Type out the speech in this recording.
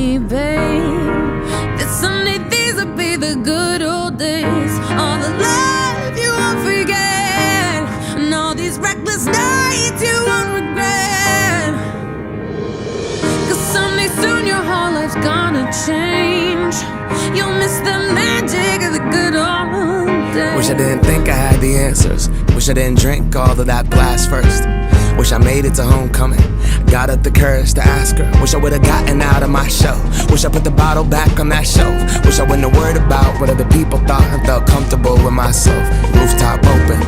me, babe, that someday these will be the good old days. All the love you won't forget, and all these reckless nights you won't regret. 'Cause someday soon your whole life's gonna change. You'll miss the magic of the good old days. Wish I didn't think I had the answers. Wish I didn't drink all of that blast first. Wish I made it to homecoming, got up the courage to ask her. Wish I would've gotten out of my show. Wish I put the bottle back on that shelf. Wish I wouldn't have worried about what other people thought and felt comfortable with myself. Rooftop open,